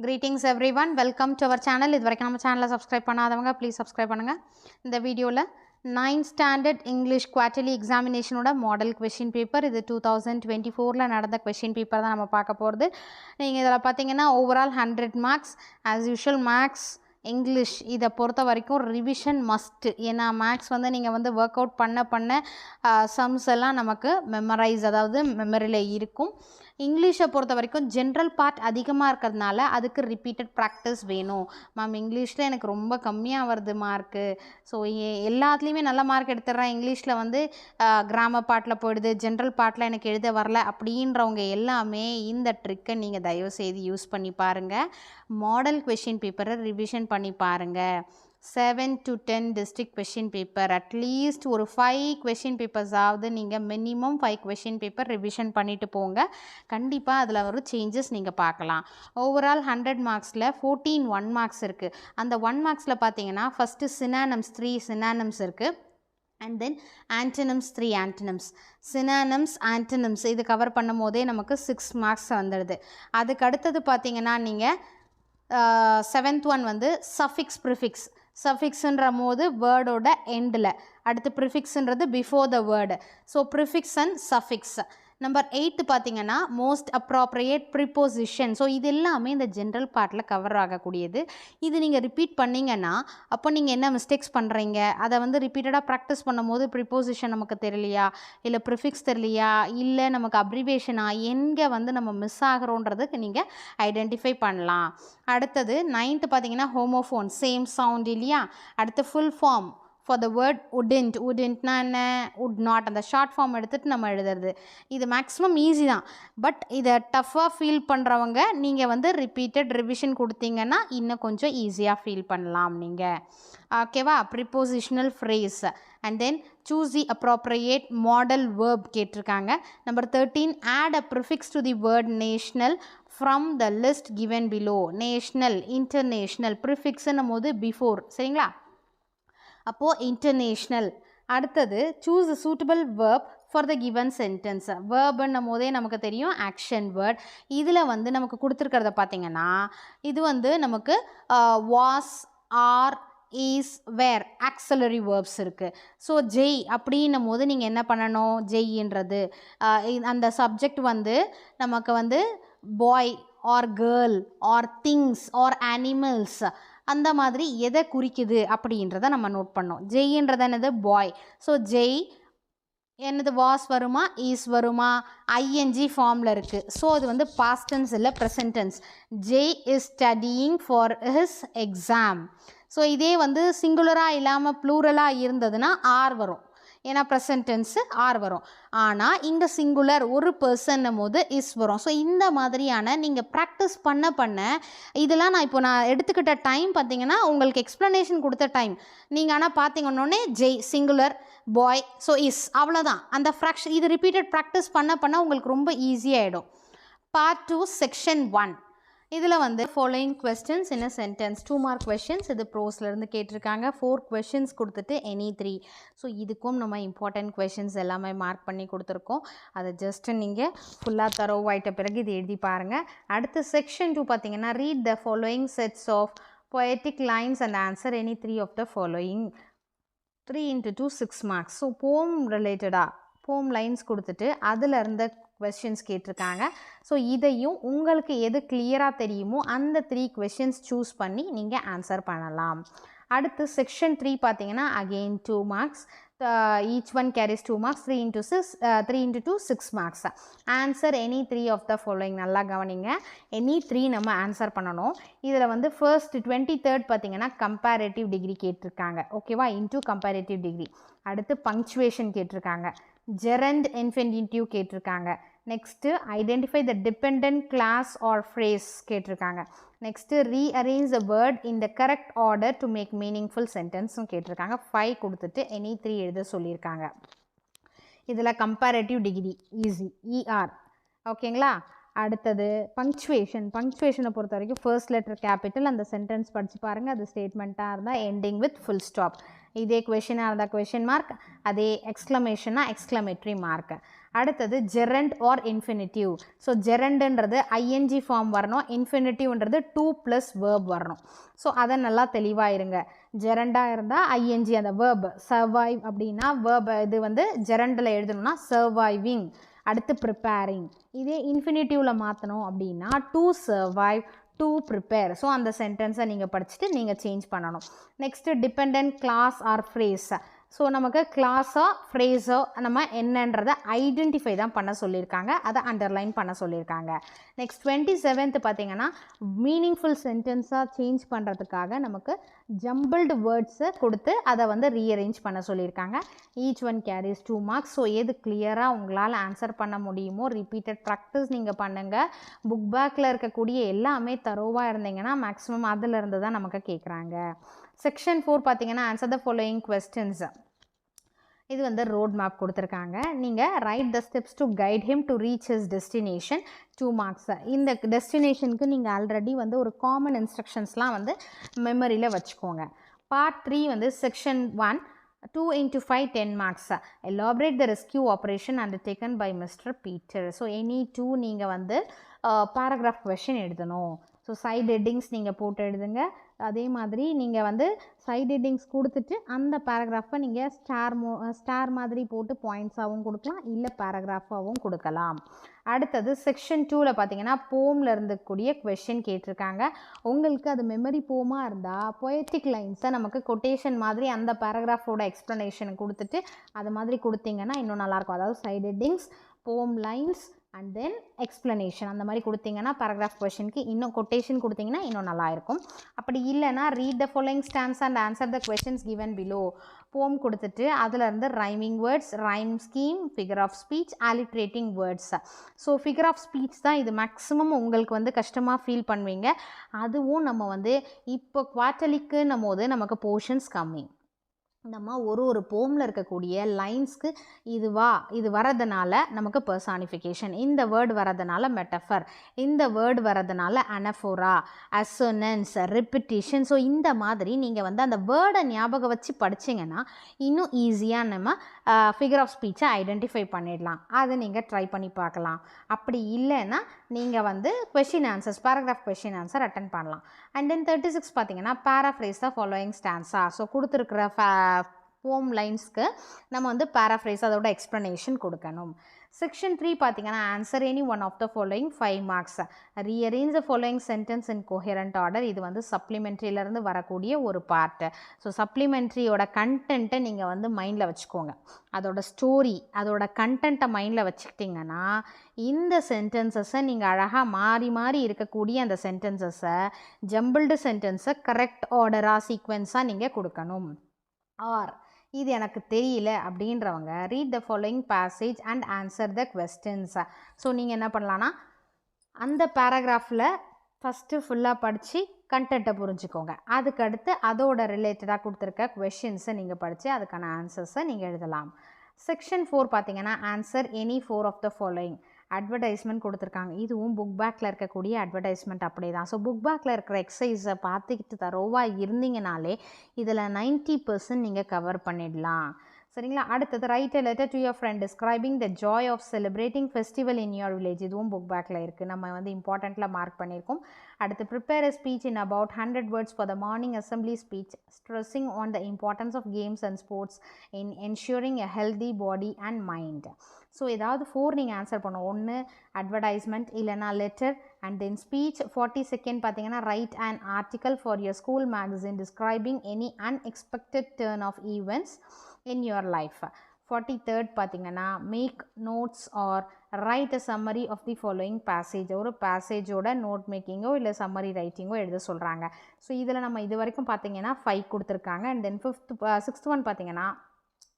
Greetings everyone, welcome to our channel. இதுவரைக்கும் நம்ம சேனலை சப்ஸ்கிரைப் பண்ணாதவங்க ப்ளீஸ் சப்ஸ்கிரைப் பண்ணுங்கள். இந்த வீடியோவில் 9th ஸ்டாண்டர்ட் இங்கிலீஷ் குவார்ட்டர்லி எக்ஸாமினேஷனோட மாடல் கொஷின் பேப்பர் இது 2024 நடந்த கொஷின் பேப்பர் தான் நம்ம பார்க்க போகிறது. நீங்கள் இதில் பார்த்தீங்கன்னா overall 100 marks. As usual maths English இதை பொறுத்த வரைக்கும் ரிவிஷன் மஸ்ட்டு. ஏன்னா மேக்ஸ் நீங்கள் ஒர்க் அவுட் பண்ண சம்ஸ் எல்லாம் நமக்கு மெமரைஸ், அதாவது மெமரியில் இருக்கும். இங்கிலீஷை பொறுத்த வரைக்கும் ஜென்ரல் பார்ட் அதிகமாக இருக்கிறதுனால அதுக்கு ரிப்பீட்டட் ப்ராக்டிஸ் வேணும். மேம் இங்கிலீஷில் எனக்கு ரொம்ப கம்மியாக வருது மார்க்கு, ஸோ எல்லாத்துலேயுமே நல்ல மார்க் எடுத்துடுறேன், இங்கிலீஷில் கிராமர் பார்ட்டில் போயிடுது, ஜென்ரல் பார்ட்டில் எனக்கு எழுத வரல அப்படின்றவங்க எல்லாமே இந்த ட்ரிக்கை நீங்கள் தயவுசெய்து யூஸ் பண்ணி பாருங்கள். மாடல் கொஷின் பேப்பரை ரிவிஷன் பண்ணி பாருங்கள். 7 to 10 district question paper, at least ஒரு 5 question papers ஆவது நீங்கள் மினிமம் 5 question paper ரிவிஷன் பண்ணிட்டு போங்க. கண்டிப்பாக அதில் ஒரு சேஞ்சஸ் நீங்கள் பார்க்கலாம். ஓவரால் 100 மார்க்ஸில் 14 1 மார்க்ஸ் இருக்குது. அந்த 1 மார்க்ஸில் பார்த்தீங்கன்னா ஃபஸ்ட்டு சினானம்ஸ் 3 சினானம்ஸ் இருக்குது. And then antonyms 3 antonyms. Synonyms antonyms இது கவர் பண்ணும் போதே நமக்கு 6 மார்க்ஸ் வந்துடுது. அதுக்கு அடுத்தது பார்த்தீங்கன்னா நீங்கள் 7th ஒன் சஃபிக்ஸ் ப்ரிஃபிக்ஸ். சஃபிக்ஸுன்ற போது வேர்டோட எண்டில், அடுத்து ப்ரிஃபிக்ஸுன்றது before the word. So prefix and suffix. Number 8 பார்த்தீங்கன்னா மோஸ்ட் அப்ராப்ரியேட் ப்ரிப்போசிஷன். ஸோ இது எல்லாமே இந்த ஜென்ரல் பார்ட்டில் கவர் ஆகக்கூடியது. இது நீங்கள் ரிப்பீட் பண்ணிங்கன்னா அப்போ நீங்கள் என்ன மிஸ்டேக்ஸ் பண்ணுறீங்க, அதை ரிப்பீட்டடாக ப்ராக்டிஸ் பண்ணும்போது ப்ரிப்போசிஷன் நமக்கு தெரியலையா, இல்லை ப்ரிஃபிக்ஸ் தெரியலையா, இல்லை நமக்கு அப்ரிவேஷனாக எங்கே நம்ம மிஸ் ஆகிறோன்றதுக்கு நீங்கள் ஐடென்டிஃபை பண்ணலாம். அடுத்தது 9th பார்த்தீங்கன்னா ஹோமோஃபோன், சேம் சவுண்ட் இல்லையா. அடுத்து full form for the word wouldn't. wouldn'tனா என்ன, would not, அந்த ஷார்ட் ஃபார்ம் எடுத்துகிட்டு நம்ம எழுதுறது. இது மேக்ஸிமம் ஈஸி தான். பட் இதை டஃப்பாக ஃபீல் பண்ணுறவங்க நீங்கள் ரிப்பீட்டட் ரிவிஷன் கொடுத்தீங்கன்னா இன்னும் கொஞ்சம் ஈஸியாக ஃபீல் பண்ணலாம் நீங்கள். ஓகேவா. Prepositional phrase and then choose the appropriate modal verb கேட்டிருக்காங்க. Number 13 add a prefix to the word national from the list given below. National, international, ப்ரிஃபிக்ஸ்னும் போது பிஃபோர், சரிங்களா. அப்போது இன்டர்நேஷ்னல். அடுத்தது choose a suitable verb for the given sentence. வேர்புன்னும் போதே நமக்கு தெரியும் ஆக்ஷன் வேர்ட். இதில் நமக்கு கொடுத்துருக்கிறத பார்த்தீங்கன்னா இது நமக்கு was, are, is, were auxiliary verbs இருக்குது. ஸோ ஜெய் அப்படின்னும் போது நீங்கள் என்ன பண்ணணும், ஜெய்ன்றது அந்த சப்ஜெக்ட் நமக்கு boy or girl or things or animals அந்த மாதிரி எதை குறிக்குது அப்படின்றத நம்ம நோட் பண்ணோம். ஜெய்ன்றது என்னது, பாய். ஸோ ஜெய் என்னது, வாஸ் வருமா, ஈஸ் வருமா, ஐஎன்ஜி ஃபார்மில் இருக்குது. ஸோ அது பாஸ்ட் டென்ஸ் இல்லை, present tense. Jai is studying for his exam. So இதே சிங்குலராக இல்லாமல் ப்ளூரலாக இருந்ததுன்னா ஆர் வரும், ஏன்னா ப்ரெசன்ட் டென்ஸு ஆர் வரும். ஆனால் இங்கே சிங்குலர் ஒரு பர்சன்னும் போது இஸ் வரும். ஸோ இந்த மாதிரியான நீங்கள் ப்ராக்டிஸ் பண்ண இதெல்லாம் நான் எடுத்துக்கிட்ட டைம் பார்த்தீங்கன்னா உங்களுக்கு எக்ஸ்ப்ளனேஷன் கொடுத்த டைம். நீங்கள் ஆனால் பார்த்தீங்கன்னொன்னே Jai singular, boy, so is, அவ்வளோதான். அந்த ஃப்ராக்ஷன் இது ரிப்பீட்டட் ப்ராக்டிஸ் பண்ண உங்களுக்கு ரொம்ப ஈஸியாகிடும். பார்ட் 2 செக்ஷன் 1 இதில் following questions in a sentence 2 mark questions. இது ப்ரோஸ்லேருந்து கேட்டிருக்காங்க. 4 கொஸ்டின்ஸ் கொடுத்துட்டு எனி 3. ஸோ இதுக்கும் நம்ம இம்பார்ட்டன்ட் கொஸ்டின்ஸ் எல்லாமே மார்க் பண்ணி கொடுத்துருக்கோம். அதை ஜஸ்ட்டு நீங்கள் ஃபுல்லாக தரோவாயிட்ட பிறகு இது எழுதி பாருங்கள். அடுத்து செக்ஷன் 2 பார்த்தீங்கன்னா read the following sets of poetic lines and answer any 3 of the following. 3 into 2 6 marks. So poem ரிலேட்டடாக போம் லைன்ஸ் கொடுத்துட்டு அதில் இருந்த கொஸ்டின்ஸ் கேட்டிருக்காங்க. ஸோ இதையும் உங்களுக்கு எது கிளியராக தெரியுமோ அந்த 3 கொஸ்டின்ஸ் சூஸ் பண்ணி நீங்கள் ஆன்சர் பண்ணலாம். அடுத்து செக்ஷன் 3 பார்த்தீங்கன்னா again 2 marks. Each one carries 2 marks. 3 into 2 6 marks. Answer any 3 of the following. நல்லா கவனிங்க, எனி 3 நம்ம ஆன்சர் பண்ணணும். இதில் ஃபர்ஸ்ட் 23rd பார்த்தீங்கன்னா கம்பேரேட்டிவ் டிகிரி கேட்டிருக்காங்க. ஓகேவா, இன்டூ கம்பேரேட்டிவ் டிகிரி. அடுத்து பங்க்சுவேஷன் கேட்டிருக்காங்க. ஜெரண்ட் இன்ஃபினிட்டிவ் கேட்டிருக்காங்க. Next identify the dependent clause or phrase கேட்டிருக்காங்க. Next rearrange the word in the correct order to make meaningful சென்டென்ஸும் கேட்டிருக்காங்க. 5 கொடுத்துட்டு எனி 3 எழுத சொல்லியிருக்காங்க. இதில் கம்பேரேட்டிவ் டிகிரி ஈஸி, இஆர். ஓகேங்களா. அடுத்தது பங்க்சுவேஷனை பொறுத்த வரைக்கும் ஃபர்ஸ்ட் லெட்டர் கேபிட்டல், அந்த சென்டென்ஸ் படித்து பாருங்கள். அது ஸ்டேட்மெண்ட்டாக இருந்தால் எண்டிங் வித் ஃபுல் ஸ்டாப். இதே கொஷினாக இருந்தால் கொஷின் மார்க், அதே எக்ஸ்க்ளமேஷனாக எக்ஸ்க்ளமேட்ரி மார்க். அடுத்தது gerund or infinitive. ஸோ gerundன்றது ing ஃபார்ம் வரணும், infinitive-ன்றது to plus verb வரணும். ஸோ அதை நல்லா தெளிவாக இருங்க. gerund-ஆக இருந்தால் ing அந்த verb survive அப்படின்னா verb இது வந்து gerund-ல எழுதணும்னா surviving. அடுத்து preparing. இதே infinitive-ல மாற்றணும் அப்படின்னா to survive, to prepare. So அந்த சென்டென்ஸை நீங்கள் படிச்சுட்டு நீங்கள் சேஞ்ச் பண்ணணும். Next dependent clause or phrase. So நமக்கு கிளாஸோ ஃப்ரேஸோ நம்ம என்னன்றதை ஐடென்டிஃபை தான் பண்ண சொல்லியிருக்காங்க, அதை அண்டர்லைன் பண்ண சொல்லியிருக்காங்க. நெக்ஸ்ட் 27th பார்த்தீங்கன்னா மீனிங்ஃபுல் சென்டென்ஸாக சேஞ்ச் பண்ணுறதுக்காக நமக்கு ஜம்பிள்டு வேர்ட்ஸை கொடுத்து அதை வந்து ரீஅரேஞ்ச் பண்ண சொல்லியிருக்காங்க. Each one carries 2 marks. So எது கிளியராக உங்களால் ஆன்சர் பண்ண முடியுமோ ரிப்பீட்டட் ப்ராக்டிஸ் நீங்கள் பண்ணுங்கள். புக் பேக்கில் இருக்கக்கூடிய எல்லாமே தரோவாக இருந்தீங்கன்னா மேக்ஸிமம் அதிலிருந்து தான் நமக்கு கேட்குறாங்க. செக்ஷன் 4 பார்த்தீங்கன்னா ஆன்சர் த ஃபாலோயிங் கொஸ்டின்ஸ். இது வந்து ரோட் மேப் கொடுத்துருக்காங்க. நீங்கள் right the steps to guide him to reach his destination, 2 marks. இந்த டெஸ்டினேஷனுக்கு நீங்கள் ஆல்ரெடி வந்து ஒரு காமன் இன்ஸ்ட்ரக்ஷன்ஸ்லாம் வந்து மெமரியில் வச்சுக்கோங்க. பார்ட் 3 வந்து section 1 2 into 5 10 marks. Elaborate the rescue operation undertaken by Mr. Peter. So any 2 நீங்கள் வந்து பேராகிராஃப் கொஷின் எழுதணும். ஸோ சைட் ஹெட்டிங்ஸ் நீங்கள் போட்டு எழுதுங்க. அதே மாதிரி நீங்கள் வந்து சைட் ஹெட்டிங்ஸ் கொடுத்துட்டு அந்த பேராகிராஃபை நீங்கள் ஸ்டார் மாதிரி போட்டு பாயிண்ட்ஸாகவும் கொடுக்கலாம், இல்லை பேராகிராஃபாகவும் கொடுக்கலாம். அடுத்தது செக்ஷன் 2ல் பார்த்தீங்கன்னா போமில் இருந்தக்கூடிய கொஷின் கேட்டிருக்காங்க. உங்களுக்கு அது மெமரி போமாக இருந்தால் பொயட்டிக் லைன்ஸை நமக்கு கொட்டேஷன் மாதிரி அந்த பேராகிராஃபோட எக்ஸ்ப்ளனேஷன் கொடுத்துட்டு அது மாதிரி கொடுத்தீங்கன்னா இன்னும் நல்லாயிருக்கும். அதாவது சைட் ஹெட்டிங்ஸ், போம் லைன்ஸ் அண்ட் தென் எக்ஸ்ப்ளனேஷன் அந்த மாதிரி கொடுத்தீங்கன்னா பேராகிராஃப் கொஷனுக்கு இன்னும் கொட்டேஷன் கொடுத்தீங்கன்னா இன்னும் நல்லா இருக்கும். அப்படி இல்லைனா read the following stanza and answer the questions given below. Poem கொடுத்துட்டு அதிலிருந்து rhyming words, rhyme scheme, figure of speech, alliterating words. So figure of speech தான் இது மேக்ஸிமம் உங்களுக்கு வந்து கஷ்டமாக ஃபீல் பண்ணுவீங்க. அதுவும் நம்ம வந்து இப்போ குவார்ட்டர்லிக்குன்னும் போது நமக்கு போர்ஷன்ஸ் கம்மி. நம்ம ஒரு போமில் இருக்கக்கூடிய லைன்ஸ்க்கு இது வரதுனால நமக்கு பர்சானிஃபிகேஷன், இந்த வேர்டு வரதுனால மெட்டஃபர், இந்த வேர்டு வரதுனால அனஃபோரா, அசோனன்ஸ், ரிப்பிட்டிஷன். ஸோ இந்த மாதிரி நீங்கள் வந்து அந்த வேர்டை ஞாபகம் வச்சு படிச்சிங்கன்னா இன்னும் ஈஸியாக நம்ம ஃபிகர் ஆஃப் ஸ்பீச்சை ஐடென்டிஃபை பண்ணிடலாம். அதை நீங்கள் ட்ரை பண்ணி பார்க்கலாம். அப்படி இல்லைன்னா நீங்கள் வந்து question answers, paragraph question answer attend பண்ணலாம். அண்ட் தென் 36 பார்த்தீங்கன்னா paraphrase the following stanza. So கொடுத்துருக்குற போம் லைன்ஸ்க்கு நம்ம வந்து பேராஃப்ரேஸ் அதோட எக்ஸ்ப்ளனேஷன் கொடுக்கணும். செக்ஷன் 3 பார்த்தீங்கன்னா answer any one of the following 5 marks. Rearrange the following sentence in coherent order. இது வந்து சப்ளிமெண்ட்ரியிலேருந்து வரக்கூடிய ஒரு பார்ட்டு. ஸோ சப்ளிமெண்ட்ரியோட கண்டென்ட்டை நீங்கள் வந்து மைண்டில் வச்சுக்கோங்க. அதோட ஸ்டோரி, அதோட கண்டென்ட்டை மைண்டில் வச்சுக்கிட்டிங்கன்னா இந்த சென்டென்சஸை நீங்கள் அழகாக மாறி மாறி இருக்கக்கூடிய அந்த சென்டென்சஸை, ஜம்பிள்டு சென்டென்ஸை கரெக்ட் ஆர்டராக சீக்வென்ஸாக நீங்கள் கொடுக்கணும். ஆர் இது எனக்கு தெரியல அப்படின்றவங்க read the following passage and answer the questions. So நீங்கள் என்ன பண்ணலான்னா அந்த பேராகிராஃபில் ஃபஸ்ட்டு ஃபுல்லாக படித்து கண்டென்ட்டை புரிஞ்சுக்கோங்க. அதுக்கடுத்து அதோட ரிலேட்டடாக கொடுத்துருக்க கொஷின்ஸை நீங்கள் படித்து அதுக்கான ஆன்சர்ஸை நீங்கள் எழுதலாம். செக்ஷன் 4 பார்த்தீங்கன்னா answer any 4 of the following. Advertisement கொடுத்துருக்காங்க. இதுவும் புக் பேக்கில் இருக்கக்கூடிய அட்வர்டைஸ்மெண்ட் அப்படியே தான். ஸோ புக் பேக்கில் இருக்கிற எக்ஸசைஸை பார்த்துக்கிட்டு தரோவாக இருந்தீங்கனாலே இதில் 90% நீங்கள் கவர் பண்ணிடலாம். சரிங்களா? அடுத்தது write a letter to your friend describing the joy of celebrating festival in your village. இதுவும் புக் பேக்கில் இருக்குது, நம்ம வந்து இம்பார்ட்டண்ட்டில் மார்க் பண்ணியிருக்கோம். அடுத்து prepare a speech in about 100 words for the morning assembly speech stressing on the importance of games and sports in ensuring a healthy body and mind. So ஏதாவது 4 நீங்கள் ஆன்சர் பண்ணணும். ஒன்று அட்வர்டைஸ்மெண்ட், இல்லைனா letter, and then speech. 42nd பார்த்தீங்கன்னா write and article for your school magazine describing any unexpected turn of events in your life. 43rd பார்த்தீங்கன்னா make notes or write a summary of the following passage. ஒரு பேசேஜோட note மேக்கிங்கோ இல்லை summary ரைட்டிங்கோ எழுத சொல்கிறாங்க. So இதில் நம்ம இது வரைக்கும் பார்த்தீங்கன்னா 5 கொடுத்துருக்காங்க. அண்ட் தென் 6th one பார்த்தீங்கன்னா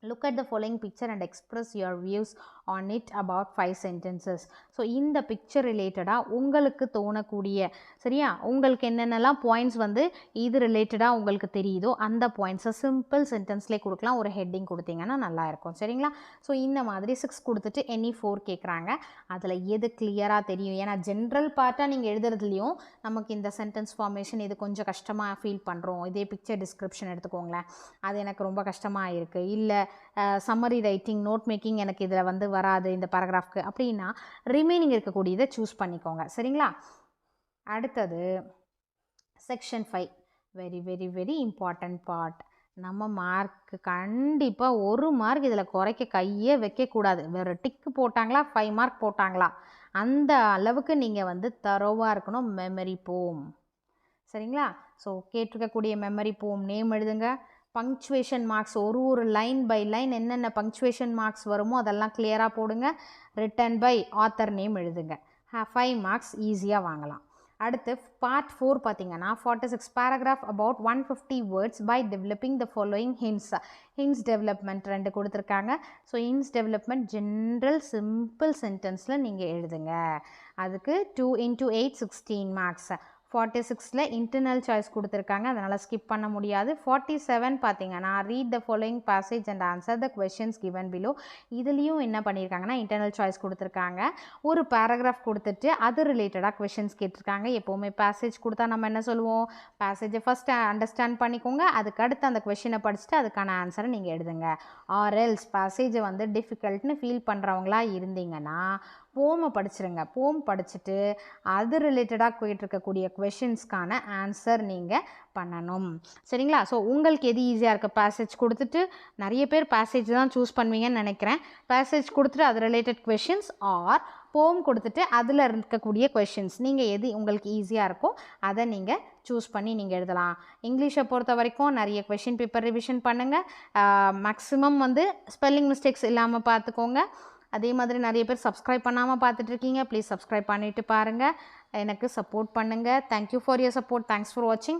look at the following picture and express your views on it about 5 sentences. So இந்த பிக்சர் ரிலேட்டடாக உங்களுக்கு தோணக்கூடிய, சரியா, உங்களுக்கு என்னென்னலாம் பாயிண்ட்ஸ் வந்து இது ரிலேட்டடாக உங்களுக்கு தெரியுதோ அந்த பாயிண்ட்ஸை சிம்பிள் சென்டென்ஸ்லேயே கொடுக்கலாம். ஒரு ஹெட்டிங் கொடுத்தீங்கன்னா நல்லாயிருக்கும். சரிங்களா? ஸோ இந்த மாதிரி 6 கொடுத்துட்டு எனி 4 கேட்குறாங்க. அதில் எது கிளியராக தெரியும்? ஏன்னா ஜென்ரல் பார்ட்டாக நீங்கள் எழுதுறதுலையும் நமக்கு இந்த சென்டென்ஸ் ஃபார்மேஷன் இது கொஞ்சம் கஷ்டமாக ஃபீல் பண்ணுறோம், இதே பிக்சர் டிஸ்கிரிப்ஷன் எடுத்துக்கோங்களேன், அது எனக்கு ரொம்ப கஷ்டமாக இருக்குது, இல்லை சம்மரி ரைட்டிங் நோட் மேக்கிங் எனக்கு இதில் வந்து வராது இந்த பேராகிராஃப்க்கு அப்படின்னா ரிமைனிங் இருக்கக்கூடியதை சூஸ் பண்ணிக்கோங்க. சரிங்களா? அடுத்தது section 5 very very very important part. நம்ம மார்க்கு கண்டிப்பாக 1 மார்க் இதில் குறைக்க கையே வைக்கக்கூடாது. வேறு டிக்கு போட்டாங்களா 5 மார்க் போட்டாங்களா அந்த அளவுக்கு நீங்கள் வந்து தரோவாக இருக்கணும். மெமரி போம். சரிங்களா? ஸோ கேட்டிருக்கக்கூடிய மெமரி போம் நேம் எழுதுங்க. பங்க்சுவேஷன் மார்க்ஸ் ஒரு லைன் பை லைன் என்னென்ன பங்க்சுவேஷன் மார்க்ஸ் வருமோ அதெல்லாம் கிளியராக போடுங்க. ரிட்டன் பை ஆத்தர் நேம் எழுதுங்க. 5 மார்க்ஸ் ஈஸியாக வாங்கலாம். அடுத்து பார்ட் 4 பார்த்தீங்கன்னா 46 paragraph about 150 words by developing the following hints development 2 கொடுத்துருக்காங்க. So hints development general simple சென்டென்ஸில் நீங்கள் எழுதுங்க. அதுக்கு 2 × 8 16 மார்க்ஸ். 46ல் இன்டர்னல் சாய்ஸ் கொடுத்துருக்காங்க, அதனால் ஸ்கிப் பண்ண முடியாது. 47 பார்த்தீங்கன்னா read the following passage and answer the questions given below. இதுலேயும் என்ன பண்ணியிருக்காங்கன்னா இன்டர்னல் சாய்ஸ் கொடுத்துருக்காங்க. ஒரு பேராகிராஃப் கொடுத்துட்டு அது ரிலேட்டடாக கொஷின்ஸ் கேட்டிருக்காங்க. எப்போவுமே பேசேஜ் கொடுத்தா நம்ம என்ன சொல்லுவோம், பேசேஜை ஃபஸ்ட்டு அண்டர்ஸ்டாண்ட் பண்ணிக்கோங்க, அதுக்கடுத்து அந்த கொஷினை படிச்சுட்டு அதுக்கான ஆன்சரை நீங்கள் எழுதுங்க. ஆர்எல்ஸ் பேசேஜை வந்து டிஃபிகல்ட்னு ஃபீல் பண்ணுறவங்களா இருந்தீங்கன்னா போமை படிச்சிருங்க. போம் படிச்சுட்டு அது ரிலேட்டடாக போயிட்டுருக்கக்கூடிய கொஷின்ஸ்க்கான ஆன்சர் நீங்கள் பண்ணணும். சரிங்களா? ஸோ உங்களுக்கு எது ஈஸியாக இருக்குது, பேசேஜ் கொடுத்துட்டு நிறைய பேர் பேசேஜ் தான் சூஸ் பண்ணுவீங்கன்னு நினைக்கிறேன். பேசேஜ் கொடுத்துட்டு அது ரிலேட்டட் கொஷின்ஸ் ஆர் போம் கொடுத்துட்டு அதில் இருக்கக்கூடிய கொஷின்ஸ் நீங்கள் எது உங்களுக்கு ஈஸியாக இருக்கோ அதை நீங்கள் சூஸ் பண்ணி நீங்கள் எழுதலாம். இங்கிலீஷை பொறுத்த வரைக்கும் நிறைய கொஷின் பேப்பர் ரிவிஷன் பண்ணுங்கள். மேக்ஸிமம் வந்து ஸ்பெல்லிங் மிஸ்டேக்ஸ் இல்லாமல் பார்த்துக்கோங்க. அதே மாதிரி நிறைய பேர் சப்ஸ்கிரைப் பண்ணாமல் பார்த்துட்ருக்கீங்க. ப்ளீஸ் சப்ஸ்கிரைப் பண்ணிவிட்டு பாருங்கள், எனக்கு சப்போர்ட் பண்ணுங்கள். Thank you for your support. Thanks for வாட்சிங்.